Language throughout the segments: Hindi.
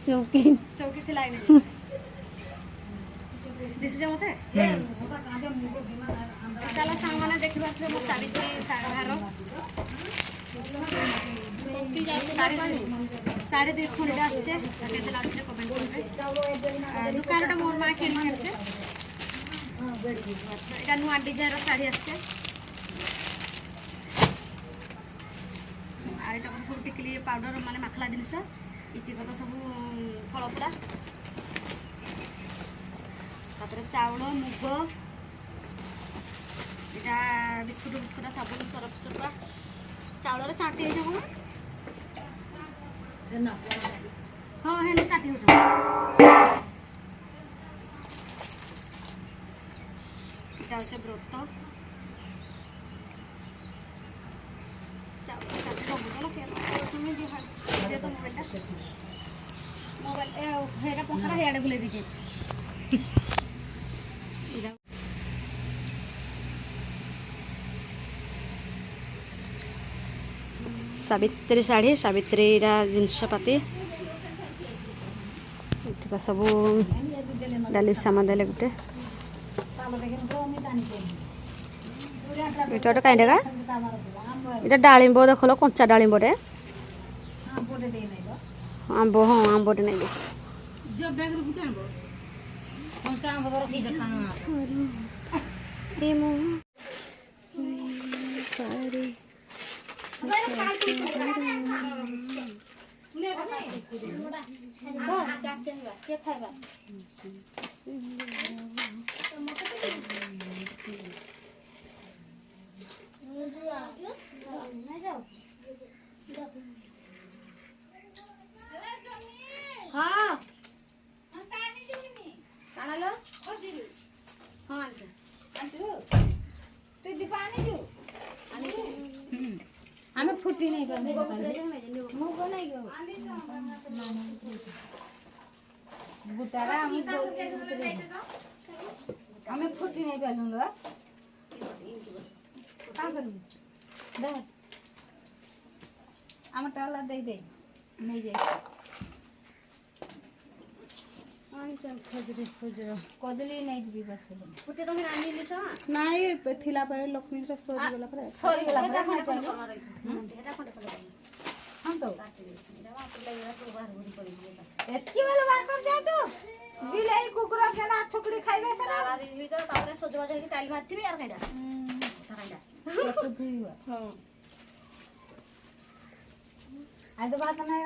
चौकी चौकी थिला दिशुचे मते चलो सांग मैंने देखा मो शाढ़ी साढ़े साढ़े 2 खंडे आसचे कमेंट करेंगे दुकान मोर माँ किणी खेलते এটা নুয়া ডিজাইনের শাড়ি আসছে আর এটা সব টিকলি পাউডার মানে মাখলা জিনিস ইতি কথা সব ফল পোড়া তারপরে চাউল মুগ এটা বিস্কুট বিস্কুট সাবুন সরফ সরফা চাউলরে চাটি হয়ে যাব হ্যাঁ হ্যাঁ চাটি হচ্ছে এটা হচ্ছে ব্রত মোবাইল হেটা পঙ্খাটা হেয়াডে ভুলে দিয়েছে सावित्री शाढ़ी सावित्री जिनसपाती सब डाली सामान देले गोटे এটা কাইন্ডা কা এটা ডালিম্ব দেখলো কঞ্চা ডালিম্বরে আম্ব হ্যাঁ আম্বটে নাই हाँ हमें फुटी नहीं करने बुटारा हमें फुटी नहीं पालूंगा का करूं दे हम टाला दे दे नहीं जाए चल खजरे खजरा कदली नहीं भी बस फुटे तो रानी लिछ नहीं थिला पर लक्ष्मी रे सोरी गला पर एटा खंडे हम तो एतकी वाला बार कर जा तू बिलाई कुकुरा केना छुकड़ी खाइबे सरा सारा दिन भीतर तारे सजबाज होके टाइल मारथिबी यार खाइडा तो भीवा हां आ तो बात नहीं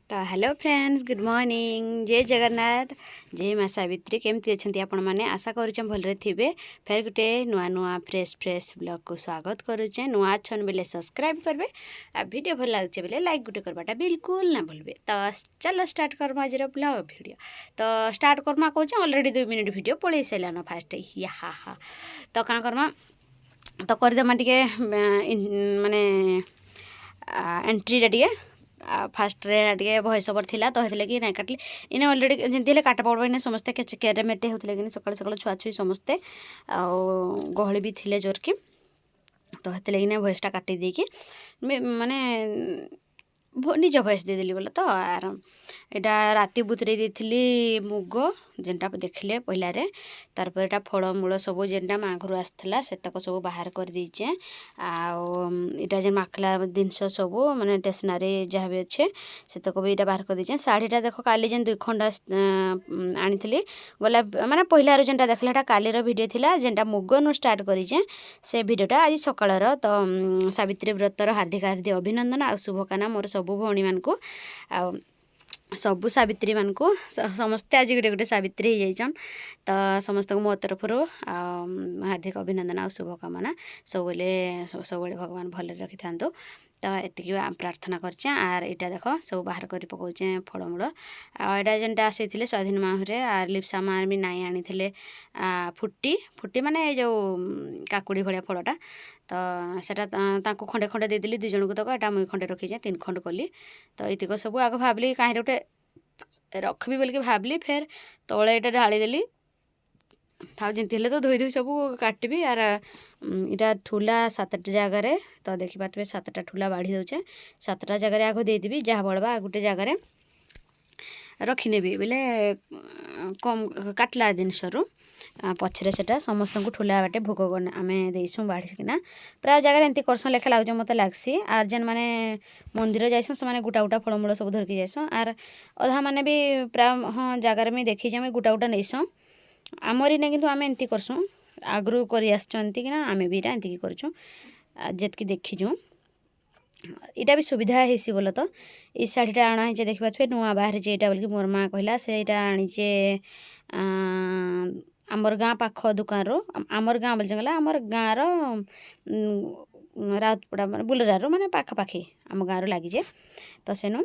तो हेलो फ्रेंड्स गुड मॉर्निंग जय जगन्नाथ जय माँ सावित्री केमती अच्छा आपण मैंने आशा करुचे भलरे थे फेर गोटे नुआ नुआ फ्रेश फ्रेश ब्लॉग को स्वागत करुचे नुआ छन बेले सब्सक्राइब करबे आ वीडियो भल लगे बेले लाइक गोटे करवाटा बिल्कुल ना भूलबे तो चलो स्टार्ट करमा आज ब्लॉग वीडियो तो स्टार्ट करमा कहूँ ऑलरेडी 2 मिनट वीडियो पड़े सारान फास्ट या हा हा तो कण करमा तो करदेमा टे माने एंट्री टे फास्ट रे टे वॉइस ओवर थिला तो हेतले कि नहीं काटली इने ऑलरेडी जेंति हेले काटा पड़बो इने समस्ते केरे मेटे होतले कि सकाळ सकाळ छुआ छुई समस्ते आ गहली भी थिले जोर की तो हेतले इने वॉइसटा काटी दे कि माने निज भॉइस दे देली बोला तो आर एटा राति बुतरे देथिली मुग जेनटा देखले पहिला रे तार पर एटा फळमूल सब जेनटा माँ घर आसला सेतक सब बाहर कर दीचे आटा जे माखला जिनस सब माने स्टेशनरी जहाँ भी अच्छे सेतक भी एटा बाहर कर दीचे शाढ़ीटा देख काली जेन 2 खंडा आनी गला माने पहिला रो जेनटा देखला एटा काली रो वीडियो थिला जेनटा मुग नु स्टार्ट करिचे से वीडियोटा आज सकाळ रो तो सावित्री व्रतर हार्दिक हार्दिक अभिनंदन आ शुभकामना मोर सबु भौणी मानकू आ सबु सावित्री मानकू समस्ते आज गोटे गोटे सावित्री हो जाइछन तो समस्त को मो तरफ हार्दिक अभिनंदन आ शुभकामना सब भगवान भले रखि थांतो तो एतिकी प्रार्थना करचे आर इटा देख सब बाहर कर पकाउचे फलमूल आटा जेनटा आसी स्वाधीन माहरे आर लिप्सा माँ भी नाई आनी फुटी फुटी माने जो काकुड़ी भाया फलटा तो सेटा खंडे खंडे देदेली 2 जन को तक एटा मुई खंडे रखी 3 खंड कली तो इतिक सब आग भाविली कहीं गोटे रखबी बोल भाविली फेर तले ये ढाली देली ଆଉ ଯେମିତି ହେଲେ ତ ଧୋଇ ସବୁ କାଟିବି। ଆର ଇଟା ଠୁଲା 7ଟା ଜାଗାରେ ତ ଦେଖିପାରୁଥିବେ 7ଟା ଠୁଲା ବାଢ଼ି ଦେଉଛେ। 7ଟା ଜାଗାରେ ଆଗ ଦେଇଦେବି, ଯାହା ବଳବା ଗୋଟେ ଜାଗାରେ ରଖିନେବି ବେଲେ କମ୍ କାଟିଲା ଜିନିଷରୁ ପଛରେ ସେଟା ସମସ୍ତଙ୍କୁ ଠୁଲା ବାଟେ ଭୋଗ ଆମେ ଦେଇସୁଁ ବାଢ଼ିକିନା। ପ୍ରାୟ ଜାଗାରେ ଏମିତି କରସନ୍ ଲେଖା ଲାଗୁଛେ ମତେ ଲାଗ୍ସି। ଆର୍ ଯେନ୍ ମାନେ ମନ୍ଦିର ଯାଇସନ୍ ସେମାନେ ଗୁଟା ଗୁଟା ଫଳମୂଳ ସବୁ ଧରିକି ଯାଇସନ୍। ଆର୍ ଅଧା ମାନେ ବି ପ୍ରାୟ ହଁ ଜାଗାରେ ମୁଇଁ ଦେଖିଛେ ମୁଇଁ ଗୁଟା ଗୁଟା ନେଇସନ୍। ଆମର୍ ଇନେ କିନ୍ତୁ ଆମେ ଏମିତି କରସୁଁ, ଆଗରୁ କରି ଆସିଛନ୍ତି କିନା ଆମେ ବି ଇଟା ଏମିତିକି କରୁଛୁଁ ଯେତ୍କି ଦେଖିଛୁଁ। ଇଟା ବି ସୁବିଧା ହେଇସି ବୋଲ ତ ଇ ଶାଢ଼ୀଟା ଆଣା ହେଇଛେ ଦେଖିପାରୁଥିବେ ନୂଆ ବାହାରିଛେ ଏଇଟା ବୋଲିକି ମୋର୍ ମା କହିଲା। ସେଇଟା ଆଣିଛେ ଆମର୍ ଗାଁ ପାଖ ଦୁକାନରୁ। ଆମର୍ ଗାଁ ବୋଲି ଗଲା ଆମର୍ ଗାଁର ରାଉତପଡ଼ା ମାନେ ବୁଲରାରୁ ମାନେ ପାଖାପାଖି ଆମ ଗାଁରୁ ଲାଗିଛେ। ତ ସେନୁ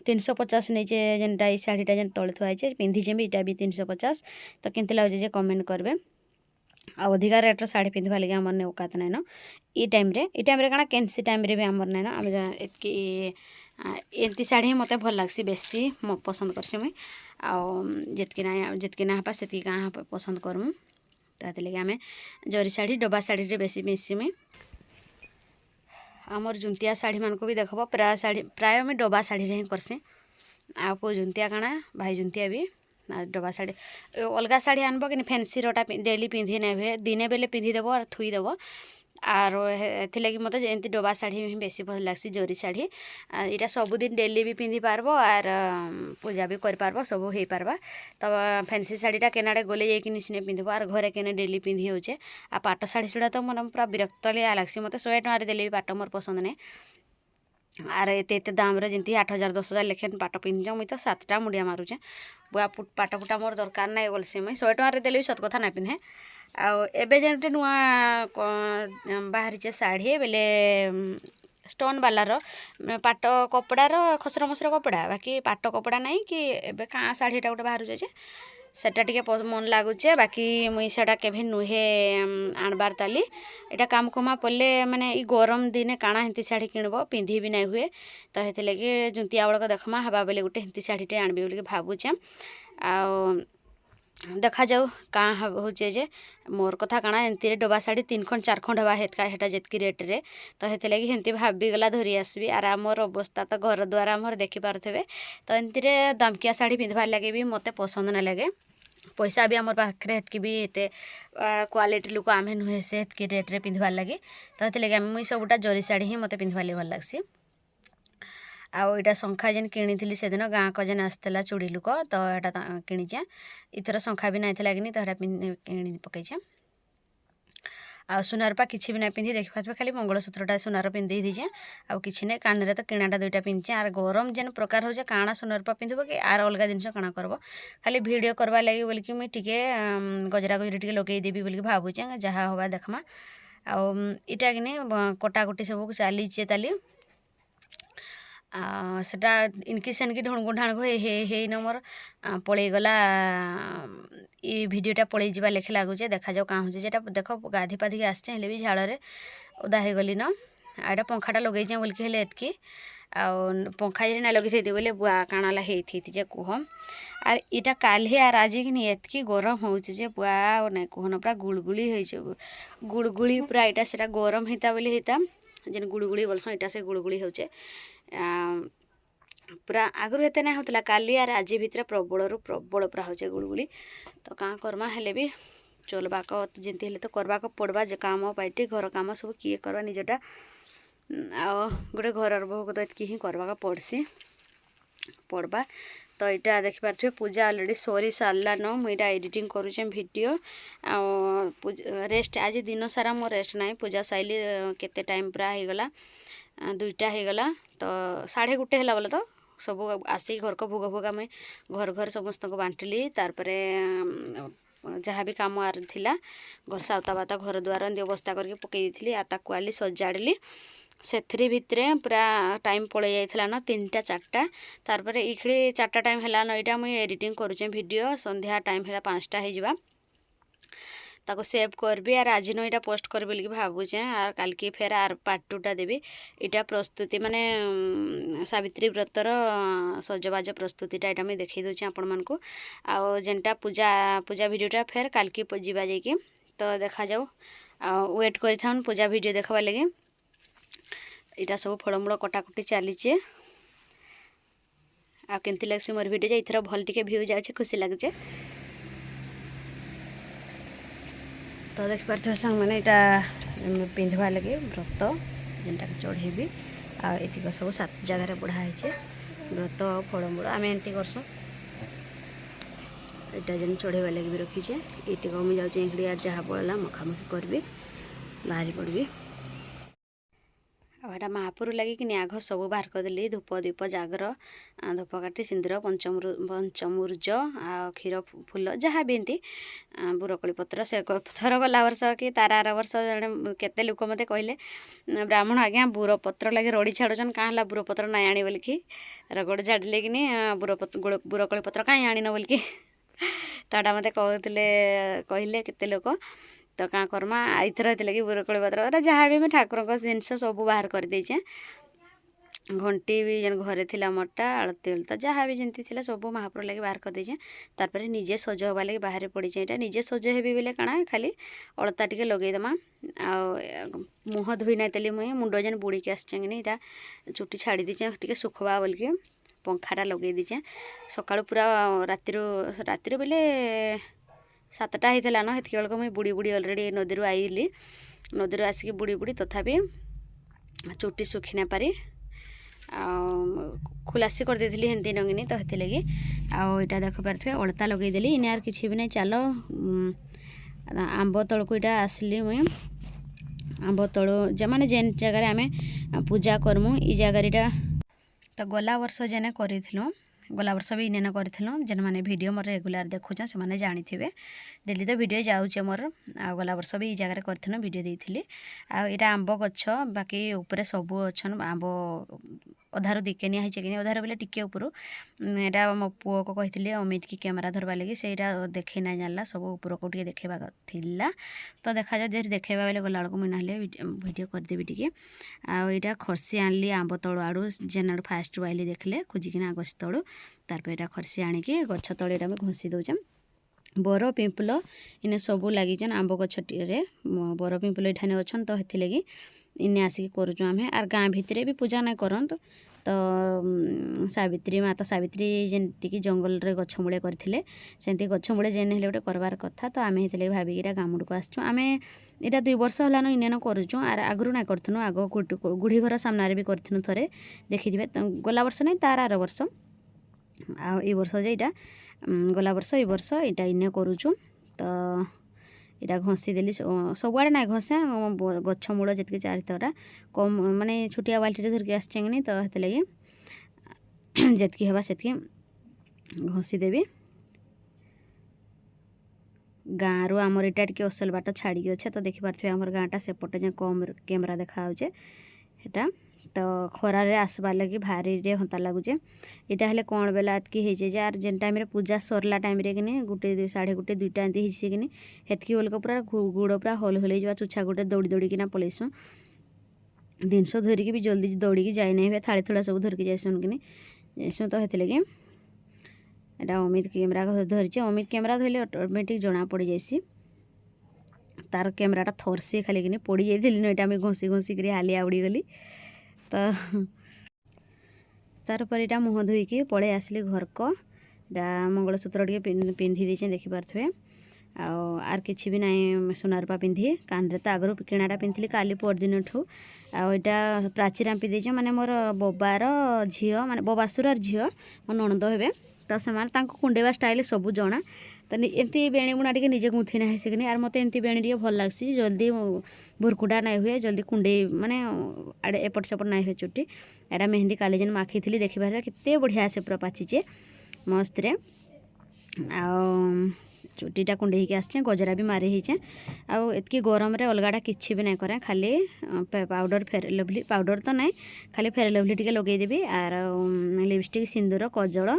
350 ନେଇଛେ ଯେନ୍ଟା ଇ ଶାଢ଼ୀଟା ଯେନ୍ ତଳେ ଥୁଆ ହେଇଛେ ପିନ୍ଧିଛେ ବି ଇଟା ବି 350। ତ କେମିତି ଲାଗୁଛେ ଯେ କମେଣ୍ଟ କରିବେ। ଆଉ ଅଧିକା ରେଟ୍ର ଶାଢ଼ୀ ପିନ୍ଧିବା ଲାଗି ଆମର୍ ନେ ଔକାତ ନାଇଁନ ଇ ଟାଇମ୍ରେ କାଣା କେନ୍ସି ଟାଇମ୍ରେ ବି ଆମର୍ ନାଇଁନ। ଆମେ ଏତ୍କି ଏମିତି ଶାଢ଼ୀ ହିଁ ମତେ ଭଲ୍ ଲାଗ୍ସି, ବେଶୀ ପସନ୍ଦ କର୍ସି ମୁଇଁ। ଆଉ ଯେତ୍କି ନା ହେବା ସେତ୍କି କାଁ ପସନ୍ଦ କର୍ମୁ। ତ ହେଥିର୍ଲାଗି ଆମେ ଜରି ଶାଢ଼ୀ ଡବା ଶାଢ଼ୀରେ ବେଶୀ ମିଶିମି। ଆମର୍ ଜୁନ୍ତିଆ ଶାଢ଼ୀମାନଙ୍କୁ ବି ଦେଖ୍ବ ପ୍ରାୟ ମୁଇଁ ଡବା ଶାଢ଼ୀରେ ହିଁ କର୍ସି। ଆଉ ପୁଅ ଜୁନ୍ତିଆ କାଣା ଭାଇ ଜୁନ୍ତିଆ ବି ଡବା ଶାଢ଼ୀ। ଅଲଗା ଶାଢ଼ୀ ଆଣବ କି ଫେନ୍ସିରଟା ଡେଲି ପିନ୍ଧି ନାଇଁ ହୁଏ, ଦିନେ ବେଲେ ପିନ୍ଧିଦେବ ଆର୍ ଥୁଇଦେବ। ଆରୁ ହେଥିର୍ଲାଗି ମତେ ଏମିତି ଡବା ଶାଢ଼ୀ ହିଁ ବେଶୀ ଭଲ୍ ଲାଗ୍ସି, ଜରି ଶାଢ଼ୀ। ଇଟା ସବୁଦିନ୍ ଡେଲି ବି ପିନ୍ଧି ପାର୍ବ ଆର୍ ପୂଜା ବି କରିପାର୍ବ, ସବୁ ହେଇପାର୍ବା। ତ ଫେନ୍ସି ଶାଢ଼ୀଟା କେନାଡ଼େ ଗଲେ ଯାଇକିନି ସିନେ ପିନ୍ଧିବ ଆର୍ ଘରେ କେନେ ଡେଲି ପିନ୍ଧି ହେଉଛେ। ଆଉ ପାଟ ଶାଢ଼ୀ ସୁଡ଼ା ତ ମନେ ପୁରା ବିରକ୍ତଲିଆ ଲାଗ୍ସି ମତେ। 100 ଟଙ୍କାରେ ଦେଲେ ବି ପାଟ ମୋର୍ ପସନ୍ଦ ନାଇଁ। ଆର୍ ଏତେ ଦାମ୍ରେ ଯେମିତି 8,000 10,000 ଲେଖେନ୍ ପାଟ ପିନ୍ଧୁଛନ୍, ମୁଇଁ ତ 7ଟା ମୁଣ୍ଡିଆ ମାରୁଛେଁ। ବୁଆ ପାଟ ପୁଟା ମୋର୍ ଦରକାର୍ ନାଇଁ ବୋଲ୍ସି ମୁଇଁ। 100 ଟଙ୍କାରେ ଦେଲେ ବି ସତ୍ କଥା ନାଇଁ ପିନ୍ଧେ। ଆଉ ଏବେ ଯେନ୍ ଗୁଟେ ନୂଆ ବାହାରିଛେ ଶାଢ଼ୀ ବେଲେ ଷ୍ଟୋନ୍ ବାଲାର ପାଟ କପଡ଼ାର ଖସର ମସର କପଡ଼ା, ବାକି ପାଟ କପଡ଼ା ନାଇଁ କି ଏବେ କାଁ ଶାଢ଼ୀଟା ଗୋଟେ ବାହାରୁଛେ ଯେ ସେଟା ଟିକେ ମନ୍ ଲାଗୁଛେ। ବାକି ମୁଇଁ ସେଟା କେଭେ ନୁହେଁ ଆଣବାର୍ ତାଲି। ଏଇଟା କାମ୍ କୁମା ପଡ଼ଲେ ମାନେ ଇ ଗରମ୍ ଦିନେ କାଣା ହେନ୍ତି ଶାଢ଼ୀ କିଣିବ, ପିନ୍ଧି ବି ନାଇଁ ହୁଏ। ତ ହେଥିର୍ଲାଗି ଜୁନ୍ତିଆ ବେଳକ ଦେଖ୍ମା ହେବା ବେଲେ ଗୋଟେ ହେନ୍ତି ଶାଢ଼ୀଟେ ଆଣବି ବୋଲିକି ଭାବୁଛେଁ। ଆଉ ଦେଖାଯାଉ କାଁ ହଉଛେ ଯେ ମୋର୍ କଥା କାଣା ଏମିତିରେ ଡବା ଶାଢ଼ୀ 3 ଖଣ୍ଡ 4 ଖଣ୍ଡ ହେବା ହେଟା ଯେତ୍କି ରେଟ୍ରେ। ତ ହେଥିର୍ଲାଗି ହେନ୍ତି ଭାବିଗଲା ଧରି ଆସ୍ବି। ଆର୍ ଆମର୍ ଅବସ୍ଥା ତ ଘର ଦ୍ୱାର ଆମର୍ ଦେଖିପାରୁଥିବେ। ତ ଏମିତିରେ ଦାମ୍କିଆ ଶାଢ଼ୀ ପିନ୍ଧିବାର୍ ଲାଗି ବି ମତେ ପସନ୍ଦ ନାଇଁ ଲାଗେ। ପଇସା ବି ଆମର୍ ପାଖ୍ରେ ହେତ୍କି ବି ଏତେ କ୍ୱାଲିଟି ଲୁକ ଆମେ ନୁହେଁ ସେ ହେତ୍କି ରେଟ୍ରେ ପିନ୍ଧିବାର୍ ଲାଗି। ତ ହେଥିର୍ଲାଗି ମୁଇଁ ସବୁଟା ଜରି ଶାଢ଼ୀ ହିଁ ମତେ ପିନ୍ଧିବାର୍ ଲାଗି ଭଲ୍ ଲାଗ୍ସି। ଆଉ ଏଇଟା ଶଙ୍ଖା ଯେନ୍ କିଣିଥିଲି ସେଦିନ ଗାଁକ ଯେନ୍ ଆସିଥିଲା ଚୁଡ଼ି ଲୁକ, ତ ହେଟା କିଣିଛେଁ। ଇଥର ଶଙ୍ଖା ବି ନାଇଥିଲା କିନି ତ ହେଟା କିଣି ପକେଇଛେଁ। ଆଉ ସୁନାରୂପା କିଛି ବି ନାଇଁ ପିନ୍ଧି, ଦେଖିପାରୁଥିବେ ଖାଲି ମଙ୍ଗଳସୂତ୍ରଟା ସୁନାର ପିନ୍ଧି ଦେଇଛେଁ। ଆଉ କିଛି ନାଇଁ, କାନରେ ତ କିଣାଟା 2ଟା ପିନ୍ଧିଛେଁ। ଆର୍ ଗରମ୍ ଯେନ୍ ପ୍ରକାର ହଉଛେ କାଣା ସୁନାରୂପା ପିନ୍ଧିବ କି ଆର୍ ଅଲଗା ଜିନିଷ କାଣା କର୍ବ। ଖାଲି ଭିଡ଼ିଓ କର୍ବାର୍ ଲାଗି ବୋଲିକି ମୁଇଁ ଟିକେ ଗଜରା ଗଜରି ଟିକେ ଲଗେଇଦେବି ବୋଲିକି ଭାବୁଛେଁ, ଯାହା ହବା ଦେଖ୍ମା। ଆଉ ଇଟା କିନି କଟାକୁଟି ସବୁ ଚାଲିଛେ ତାଲି। ସେଟା ଇନ୍କି ସେନ୍କି ଢଣକୁ ଢାଣକୁ ହେଇନ ମୋର୍ ପଳେଇଗଲା। ଇ ଭିଡ଼ିଓଟା ପଳେଇ ଯିବା ଲେଖେ ଲାଗୁଛେ। ଦେଖାଯାଉ କାଁ ହଉଛେ ଯେଟା ଦେଖ ଗାଧି ପାଧିକି ଆସିଛେଁ ହେଲେ ବି ଝାଳରେ ଓଦା ହେଇଗଲି ନ। ଆଉ ଏଇଟା ପଙ୍ଖାଟା ଲଗେଇଛେଁ ବୋଲିକି ହେଲେ ଏତ୍କି। ଆଉ ପଙ୍ଖା ଯଦି ନାଇଁ ଲଗେଇଥିତି ବୋଲେ ବୁଆ କାଣା ହେଲା ହେଇଥିତି ଯେ କୁହ। ଆର୍ ଇଟା କାଲ୍ହି ଆର୍ ଆଜି କିନି ଏତ୍କି ଗରମ୍ ହଉଛେ ଯେ ବୁଆ ଆଉ ନାଇଁ କୁହନ, ପୁରା ଗୁଳ୍ଗୁଳି ହେଇଛେ। ଗୁଳ୍ଗୁଳି ପୁରା ଏଇଟା ସେଟା ଗରମ୍ ହେଇତା ବୋଲି ହେଇତା ଯେନ୍ ଗୁଳ୍ଗୁଳି ବୋଲ୍ସନ୍, ଇଟା ସେ ଗୁଳ୍ଗୁଳି ହଉଛେ। ପୁରା ଆଗରୁ ଏତେ ନାଇଁ ହଉଥିଲା, କାଲି ଆର୍ ଆଜି ଭିତରେ ପ୍ରବଳରୁ ପ୍ରବଳ ପୁରା ହଉଛେ ଗୁଳ୍ଗୁଳି। ତ କାଁ କର୍ମା, ହେଲେ ବି ଚଲ୍ବାକ ଯେନ୍ତି ହେଲେ ତ କର୍ବାକ ପଡ଼୍ବା। ଯେ କାମ ପାଇଟି ଘର କାମ ସବୁ କିଏ କର୍ବା ନିଜଟା। ଆଉ ଗୋଟେ ଘରର ବୋହୂକୁ ତ ଏତ୍କି ହିଁ କର୍ବାକ ପଡ଼୍ବା। ତ ଇଟା ଦେଖିପାରୁଥିବେ ପୂଜା ଅଲ୍ରେଡ଼ି ସରି ସାର୍ଲାନ। ମୁଇଁ ଇଟା ଏଡ଼ିଟିଂ କରୁଛେଁ ଭିଡ଼ିଓ। ଆଉ ରେଷ୍ଟ ଆଜି ଦିନ ସାରା ମୋ ରେଷ୍ଟ ନାହିଁ। ପୂଜା ସାଇଲି କେତେ ଟାଇମ୍ ପୁରା ହେଇଗଲା 2ଟା ହେଇଗଲା। ତ 1:30 ହେଲା ବୋଲେ ତ ସବୁ ଆସିକି ଘରକ ଭୋଗ ଭୋଗ ମୁଇଁ ଘର ସମସ୍ତଙ୍କୁ ବାଣ୍ଟିଲି। ତାର୍ପରେ ଯାହା ବି କାମ ଆର୍ ଥିଲା ଘର ସାଉତା ବାତା ଘର ଦ୍ୱାର ଏମିତି ଅବସ୍ଥା କରିକି ପକେଇ ଦେଇଥିଲି। ଆଉ ତାକୁ ଆଲି ସଜାଡ଼ିଲି। ସେଥିରେ ଭିତରେ ପୁରା ଟାଇମ୍ ପଳେଇ ଯାଇଥିଲା ନ 3ଟା 4ଟା। ତାର୍ପରେ ଇଖିଡ଼ି 4ଟା ଟାଇମ୍ ହେଲା ନ ଇଟା ମୁଇଁ ଏଡ଼ିଟିଂ କରୁଛେଁ ଭିଡ଼ିଓ। ସନ୍ଧ୍ୟା ଟାଇମ୍ ହେଲା 5ଟା ହେଇଯିବା। ताको सेव करबी आर आज नो इटा पोस्ट करबी बोलिकी भाबुचे आर काल की फेर आर पार्ट 2 टा देबी। इटा प्रस्तुति माने सावित्री व्रतर सजबाज प्रस्तुतिटा इटा मुई देखै दउची आपण मानकू। आ जेनटा पूजा पूजा वीडियोटा फेर काल की जीवा जाइकी तो देखा जाऊ। वेट करि थाउन पूजा वीडियो देखबा लगे। इटा सब फलमूल कटाकुटी चलीचे। आ केमती लागसी मोर वीडियो जे इथरा भल टिके व्यू जाउछे खुशी लागछे। तो देख पारथो संग माने इटा पिंधवा लगे व्रत जेनटा चढ़ेबी। आ एतिक सब 7 जगह रे बढ़ा है व्रत फलमूल आम एमती करसुँ। इटा जेन चढ़ेवा लगे भी रखीचे। एतिक मुझे जाऊँ इंगड़ी आर जहाँ पड़ा मखामुखी करबी बाहरी पड़बी। आटा महापुर लगे कि आघ सब बाहर करदेली धूप दीप जागर धूपकाठी सिंदूर पंचमुर्ज आ क्षीर फूल जहाँ भी एमती बुरकली पत्र से थर गला वर्ष कि तार आर वर्ष जड़े केते लोक मते कहले ब्राह्मण आज्ञा बुर पत्र लगे रड़ी छाड़ुन कहाँ बुर पत्र ना आनी बोलिकी रगड़ छाड़िले कि बुरकली पत्र कहीं आनी न बोलिकी तटा मते कहले केते लोक तो क्या करमा इथर लगे बुरकली पत्र जहाँ भी ठाकुर जिनस सब बाहर कर देचे। घंटी भी जेन घरे थिला मोटा आलती उलता जहाँ भी जमी थी सब महापुर लगे बाहर कर देचे। तार निजे सज हवा लगे बाहर पड़ीचे। यहाँ निजे सज हेबी बेले काना खाली अलता टिके लगेदेमा आ मुह धोई नाइली मुई मुंड जेन बुड़ीकी आसचे इटा चुटी छाड़ी दीचे टिके सुखबा बोलिकी पंखाटा लगे दीचे। सकाळु पूरा रातिर बेले 7टा होता न हेतक बेलू मुझे बुड़ी बुड़ी अलरेडी नदी आईली नदी आसिक बुड़ी बुड़ी तथापि चुटी सुखी ना पारी खुलासी कर देली हेंती रंगिनी तो हेती लगी आटा देख पारे अलता लगेदेली इन यार किसी भी नहीं। चलो आंब तल को इटा आसली मुई आंब तल माने जेन जगह आम पूजा करमु ई जगह तो गला वर्ष जेने करूँ गला वर्ष भी इने करूँ जेन मैंने वीडियो मोर रेगुलर देखुछन से मैंने जानी थे डेली तो वीडियो जाऊे मोर आ गला वर्ष भी जगह करूँ वीडियो देती आटा आंब गछ बाकी उपरे सबू अच्छन आंब अधारू दिकेनिया है कि अधार बोले टिके उपरू एटा मो पुओ को कही अमित की कैमेरा धरवा लगी से देखे ना जानला सब ऊपर को देखा थिला तो देखा जाओ जे देखा बेले गला को मुझे ना वीडियो करदेवी टी आईटा खर्सी आनली आंब तलु आड़ू जेन आड़ू फास्ट आइली देखले खोजिकिना गछ तलु तार यहाँ खर्सी आणिकी गछ तले घसी दौचे। बर पिंपल इने सबू लगी आंब गछटे बर पिंपल इठाने अच्छन तो हेती लगी इने आसिक करूँ आम आर गाँ भितर भी पूजा ना करत तो सावित्री माता सावित्री जेमती जंगल रे गछ मूले करथिले सेंती गछ मूले जेन हेले गोटे करबार कथा तो आम हेती भाविकी गाँमुड़ को आसचु आम इटा 2 वर्ष होलान इने करूँ आर आगु ना करूँ आग गुड़ी घर सामने भी करूँ थे देखिए गला वर्ष नहीं तार आर वर्ष आ वर्ष जे इटा गला वर्ष ई वर्ष इटा इने करूँ तो इटा घसी देली सबुआड़े ना घसे गछ मूल जी चारिथरा कम माने छोटिया बाल्टी धरिकी आसचेंगे तो हेती लगे जितकी हवा से घसी देवी। गाँव रु आमर इटा टिके असल बाट छाड़ी अच्छे तो देखिपारे आमर गाँटा सेपटे जो कम कैमेरा देखा हेटा तो खरार आसबार लगी भारी रे हंता लगुचे। यहाँ हेल्ले कौन बेला एतकी यार जेन टाइम पूजा सरला टाइम रे कि गोटे 1:30 2टा एमती कि हेतकी बेलक पूरा गुड़ पूरा हल हल जा चुछा गोटे दौड़ी दौड़ीकिना पलैसुँ जिनस धरिकी भी जल्दी दौड़ी जाए ना हुए थाली थोड़ा सब धरिकी जाइसुन कि जाइसुँ तो हेती लगे एटा अमित कैमेरा धरीचे। अमित कैमेरा धरले ऑटोमेटिक जना पड़ जाइसी तार कैमेराटा थरसी खाली कि पड़ी जाइली न यहाँ घसी घसी हालिया उड़ी गली तो तार पर इटा मुह धोईकी पलि आसली घर को मंगलसूत्र टे पिंधि देचे देखिपारे आर किसी भी ना सोना रूपा पिंधि कान रे तो आगु किणाटा पिंधि काली परदिन ठू आटा प्राची रांपी देचे माने मोर बबार झील माने बबासुर झील मो नणंद हे तो से कुंडेवा स्टाइल सबू जना तो एमती बेणी बुणा टे निजे गुंथी ना हेसिकनी आर मत एमती बेणी टे भल लग्सी जल्दी भुरकुटा ना हुए जल्दी कुंडे माने आड़े एपट सेपट ना हुए चुट्टी एटा मेहंदी काली जेन माखी थी देखिपारे केते बढ़िया से पूरा पाचिचे मस्त रे आ चुटीटा कुंडे आसचे गजरा भी मारी होचे आतकी गरम रे अलगाटा किसी भी ना करे खाली पाउडर फेयर लवली पाउडर तो ना खाली फेयर लवली टिके लगेदेवी आर लिपस्टिक सिंदूर कजल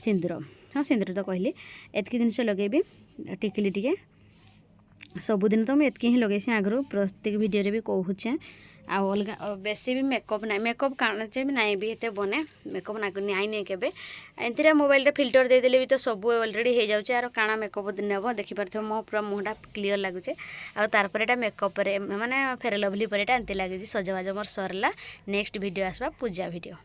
सिंदूर हाँ सिंदूर तो कहली एतकी जिनस लगेबी टिकली टिके सबुदिन तो मुझे एतकी ही लगे आगु प्रत्येक वीडियो भी कहूचे आ अलग बेसी भी मेकअप ना मेकअप काचे भी नाई भी एते बने मेकअप नाई नहीं केबे एंतीरे मोबाइल रे फिल्टर दे देले भी तो सब ऑलरेडी हो जाउचे आरो काना मेकअप नेबो देखि परथो मो पूरा मुहटा क्लियर लागुचे आ तार पर एटा मेकअप रे माने फेयर लवली पर एटा एंती लागे सजबाज मोर सरला नेक्स्ट वीडियो आसबा पूजा वीडियो।